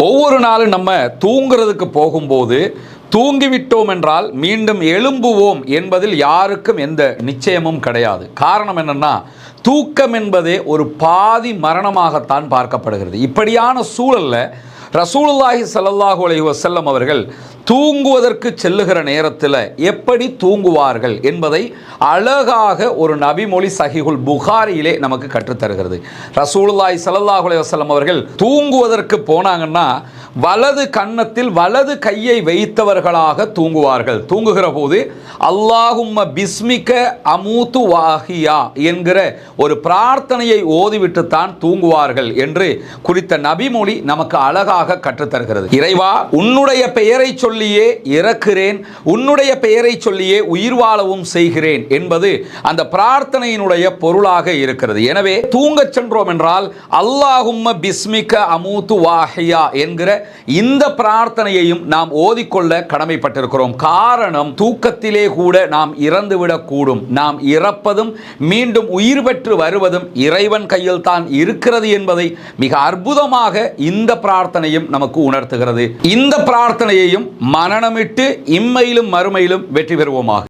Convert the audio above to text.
ஒவ்வொரு நாளும் நம்ம தூங்குறதுக்கு போகும்போது தூங்கிவிட்டோம் என்றால் மீண்டும் எழும்புவோம் என்பதில் யாருக்கும் எந்த நிச்சயமும் கிடையாது. காரணம் என்னன்னா, தூக்கம் என்பதே ஒரு பாதி மரணமாகத்தான் பார்க்கப்படுகிறது. இப்படியான சூழல்ல ரசூலுல்லாஹி ஸல்லல்லாஹு அலைஹி வஸல்லம் அவர்கள் தூங்குவதற்கு செல்லுகிற நேரத்தில் எப்படி தூங்குவார்கள் என்பதை அழகாக ஒரு நபிமொழி சஹீஹுல் புகாரியிலே நமக்கு கற்றுத்தருகிறது. ரசூலுல்லாஹி ஸல்லல்லாஹு அலைஹி வஸல்லம் அவர்கள் தூங்குவதற்கு போனாங்கன்னா வலது கன்னத்தில் வலது கையை வைத்தவர்களாக தூங்குவார்கள். தூங்குகிற போது அல்லாஹும்ம பிஸ்மிக அமூத்து வாஹியா என்கிற ஒரு பிரார்த்தனையை ஓதிவிட்டுத்தான் தூங்குவார்கள் என்று குறித்த நபிமொழி நமக்கு அழகாக கற்றுத்தருகிறது. இறைவா, உன்னுடைய பெயரை சொல்லியே இறக்கிறேன், உன்னுடைய பெயரை சொல்லியே உயிர் வாழவும் செய்கிறேன் என்பது அந்த பிரார்த்தனையினுடைய பொருளாக இருக்கிறது. எனவே தூங்கச் சென்றோம் என்றால் அல்லாஹும்ம பிஸ்மிக அமூத்து வாஹியா என்கிற இந்த பிரார்த்தனையையும் நாம் ஓதிக்கொள்ள கடமைப்பட்டிருக்கிறோம். காரணம், தூக்கத்திலே கூட நாம் இறந்துவிடக் கூடும். நாம் இறப்பதும் மீண்டும் உயிர் பெற்று வருவதும் இறைவன் கையில் தான் இருக்கிறது என்பதை மிக அற்புதமாக இந்த பிரார்த்தனையும் நமக்கு உணர்த்துகிறது. இந்த பிரார்த்தனையையும் மனனமிட்டு இம்மையிலும் மறுமையிலும் வெற்றி பெறுவோமாக.